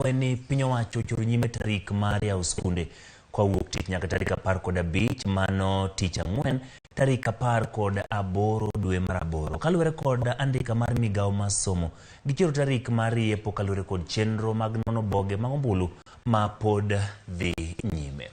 Weni piny owacho ochoro nyime tarik mar yawo skunde kowuok tich nyaka tarik 15 mano tich ang'wen tarik 18 dwe mar 8 kaluwore kod andika mar migawo mar somo. Gichoro tarik mar yepo kaluwore kod chenro mag nono oboke mag ombulu ma pod dhi nyime.